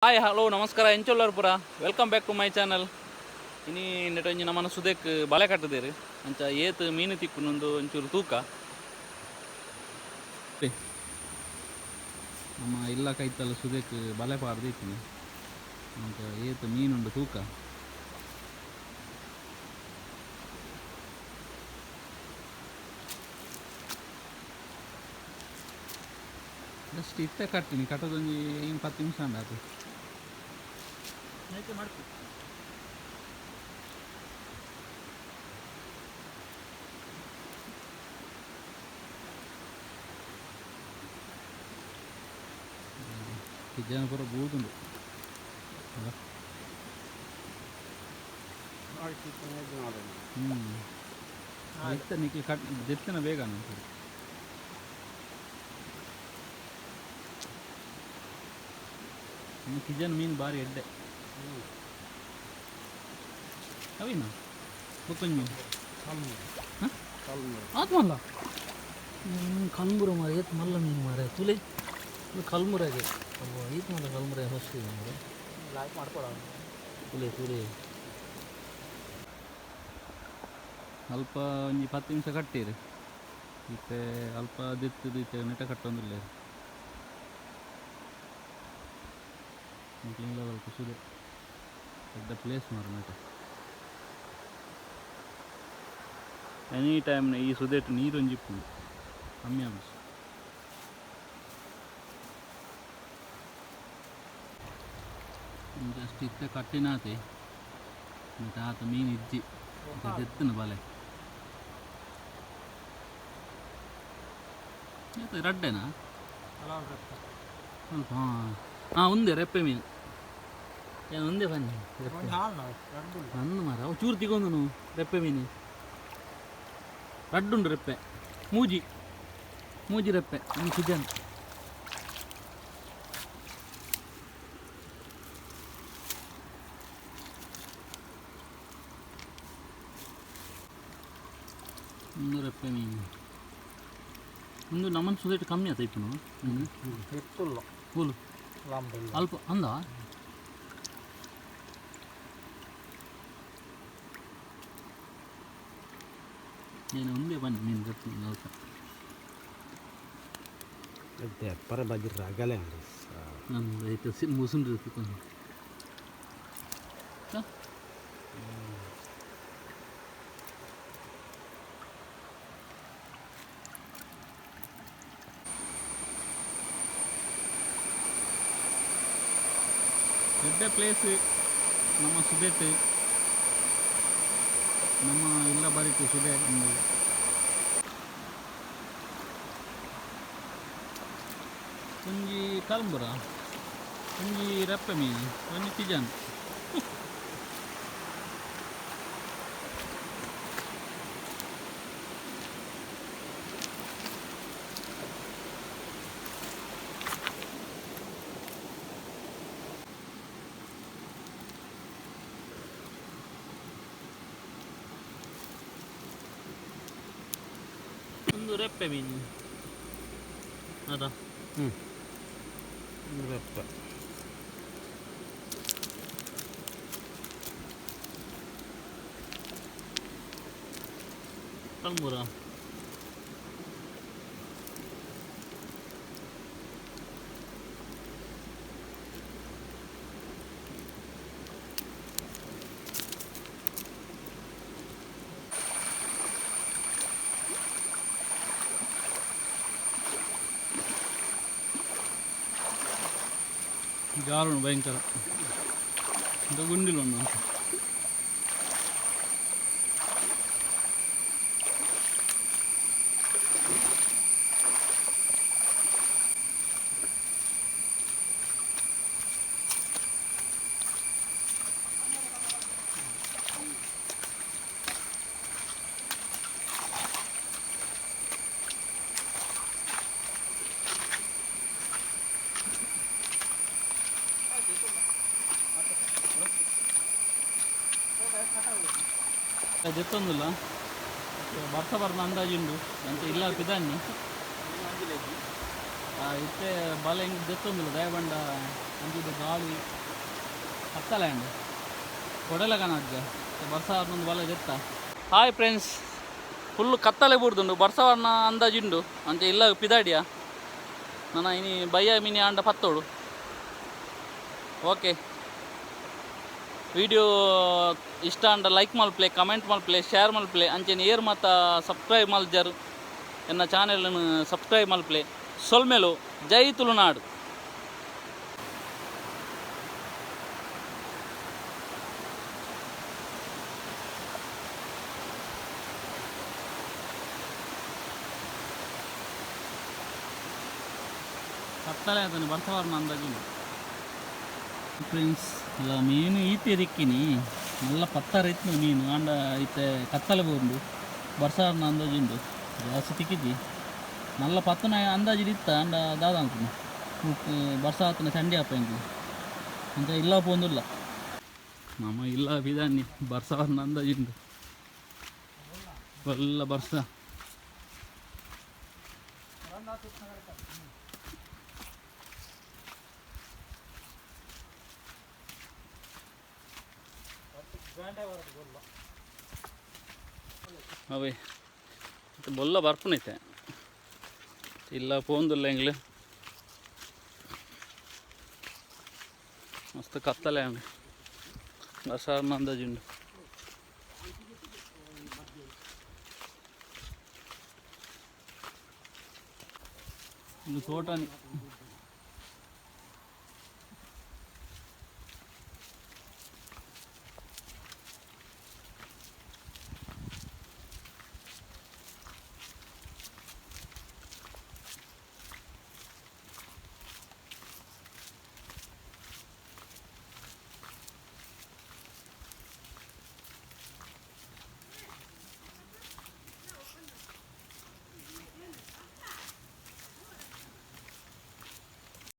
Hi hello ನಮಸ್ಕಾರ ಎಂಚೊಲ್ಲರು ಪುರ welcome back to my channel. ಇನಿ ನೆಟೊಂಜಿ ನಮ್ಮನ ಸುದೇಕ್ ಬಲೆ ಕಟ್ಟದೇರು ಅಂಚ ಏತ್ ಮೀನು ತಿಕ್ಕುನೊಂದು ಒಂಚೂರು ತೂಕ ನಮ್ಮ ಇಲ್ಲ ಕೈತಲ್ಲ ಸುದೇಕ್ ಬಲೆ ಪಾಡ್ದಿತ್ತಿನಿ ಅಂಚ ಏತ್ ಮೀನುಂಡು ತೂಕ ಜಸ್ಟ್ ಇತ್ತೆ ಕಟ್ತೀನಿ ಕಟ್ಟೋದೊಂದು ಏನು 10 ನಿಮಿಷ ಅಂಡಾತು ಮಾಡ್ತೀನಿ. ಕಿಜನ ಪೂರ ಬೂದುಂಡು ಇತ್ತ ನಿಕ್ಲಿ ಕಟ್ ದೆತ್ತಿನ ಬೇಗ ನಾನು ಕಿಜನ್ ಮೀನು ಭಾರಿ ಎಡ್ಡೆ ಅವಿನ ಗೊತ್ತೊಂದು ಮೀನು ಆತ್ಮಲ್ಲ ಕಲ್ಮುರ ಮಾರ ಏತ್ ಮಲ್ಲ ಮೀನು ಮಾರ ತುಲೆ ಕಲ್ಮುರಾಗೆ ಈತ್ ಮಲ್ಲ ಕಲ್ಮುರ ಹೊಸ್ತಿ ಮಾರ ಲಾಯ್ಕ್ ಮಾಡ್ಕೊಡ ತುಲೆ ತುಲೆ ಅಲ್ಪ ಒಂಜಿ 10 ನಿಮಿಷ ಕಟ್ಟೀರಿ ಇತ್ತೆ ಅಲ್ಪ ದಿತ್ತು ದಿತ್ತೆ ನೆಟ ಕಟ್ಟೊಂದಿಲ್ಲ ಸ್ವಲ್ಪ ಸುದೆ ದೊಡ್ಡ ಪ್ಲೇಸ್ ಮಾರ ನೆಟ ಎನಿ ಟೈಮ್ ಈ ಸುದೇಟು ನೀರೊಂದು ಜಿಪ್ಪುಂಡು ಕಮ್ಮಿ ಅಂಶ ಜಸ್ಟ್ ಇತ್ತೆ ಕಟ್ಟಿನಾತೆ ಮತ್ತೆ ಆತ ಮೀನು ಇಜ್ಜಿ ದೆತ್ತನ ಬಲೆ ರಡ್ಡೆನಾ ಸ್ವಲ್ಪ ಹಾಂ ಒಂದೇ ರೆಪ್ಪೆ ಮೀನು ಏನು ಒಂದೇ ಬನ್ನಿ ಅಂದು ಮಾರ ಅವು ಚೂರು ತಿಗೊಂಡು ರೆಪ್ಪೆ ಮೀನು ರಡ್ಡುಂಡು ರೆಪ್ಪೆ ಮೂಜಿ ಮೂಜಿ ರೆಪ್ಪೆ ಒಂದು ಚಿಜನ್ ಒಂದು ರೆಪ್ಪೆ ಮೀನು ಒಂದು ನಮ್ಮನ್ನು ಸುದೇಟು ಕಮ್ಮಿ ಆಯ್ತು ಇಪ್ಪು ಮೀನು ಫುಲ್ ಅಲ್ಪ ಅಂದ నేను ఉందే పని నేను చెప్తున్నాను అవసరం ఎప్పర బజ్జి రాగలే నన్ను అయితే ముసుండ్రు కొంచెం పెద్ద ప్లేస్ ನಮ್ಮ ಸುದೇಟ್ ನಮ್ಮ ಇಲ್ಲ ಬರೀತು ಸುದೆ ಒಂದು ಒಂಜಿ ಕಲ್ಬುರ ಒಂಜಿ ರೆಪ್ಪೆ ಮೀನು ಒಂಜಿ ಪಿಜನ್ ಒಂದು ರೆಪ್ಪೆ ಮೀನು ಅದ ರೆಪ್ಪೆ ಕಲ್ಮುರ జారుడు భయంకర ఇంకా గుండెలు ఉన్నాం చెప్తుందిలా భర్త భర్త అందాజుండు అంటే ఇలా పిదాన్ని ఇస్తే బాగా ఇంక చెప్తుందిలా దయబండ ಅಂತಿದ್ದು ಗಾಳಿ ಕತ್ತಲೆ ಅಂಡ್ ಕೊಡಲ ಕಾಣಜ್ಜ ಬರ್ಸವರ್ನೊಂದು ಬಲ ಜೆತ್ತ. ಹಾಯ್ ಫ್ರೆಂಡ್ಸ್, ಫುಲ್ಲು ಕತ್ತಲೆ ಬೂಡ್ದುಂಡು ಬರ್ಸವರ್ನ ಅಂದಾಜುಂಡು ಅಂಚೆ ಇಲ್ಲ ಪಿದಾಡಿಯ ನನ್ನ ಇನಿ ಬಯ್ಯ ಮಿನಿ ಆಂಡ ಪತ್ತೋಡು. ಓಕೆ, ವಿಡಿಯೋ ಇಷ್ಟ ಅಂಡ ಲೈಕ್ ಮಲ್ಪ್ಲೆ, ಕಮೆಂಟ್ ಮಲ್ಪ್ಲೆ, ಶೇರ್ ಮಲ್ಪ್ಲೆ, ಅಂಚೆನ ಏರ್ ಮತ್ತು ಸಬ್ಸ್ಕ್ರೈಬ್ ಮಲ್ಜರು ಎನ್ನ ಚಾನೆಲ್ನ ಸಬ್ಸ್ಕ್ರೈಬ್ ಮಲ್ಪ್ಲೆ. ಸೊಲ್ಮೆಲು ಜೈ ತುಳುನಾಡು. ಕತ್ತಲೆ ಅದನ್ನು ಬರ್ಸವಾರ್ನ ಅಂದಾಜು ಫ್ರೆಂಡ್ಸ್. ಇಲ್ಲ ಮೀನು ಈತೆ ದಿಕ್ಕಿನಿ ನಲ್ಲ ಪತ್ತರ ಇತ್ತು ಮೀನು ಆಂಡ ಈತೆ ಕತ್ತಲೆ ಬಂದು ಬರ್ಸವಾರ್ನ ಅಂದಾಜುಂಡು ಜಾಸ್ತಿ ತಿಕ್ಕಿದ್ದಿ ನಲ್ಲ ಪತ್ತನ ಅಂದಾಜು ಇತ್ತ ಅಂಡ ದಾದ ಅಂತೀನಿ ಬರ್ಸಾವತ್ತಿನ ಸಂಡೆ ಅಪ್ಪ ಹೆಂಗೆ ಅಂತ ಇಲ್ಲ ಪೋಂದಿಲ್ಲ ನಮ್ಮ ಇಲ್ಲ ಬಿದಾನಿ ಬರ್ಸವಾರ್ನ ಅಂದಾಜುಂಡು ಒಲ್ಲ ಬರ್ಸ. ಅವೇ ಬೊಲ್ಲ ಬರ್ಪನೈತೆ ಇಲ್ಲ ಪೋಂದಿಲ್ಲ ಎಂಗ್ಲು ಮಸ್ತ್ ಕತ್ತಲೆ ಅಂಡ್ ಬರ್ಸಾರ್ನ ಅಂದಾಜುಂಡು. ಇದು ತೋಟನಿ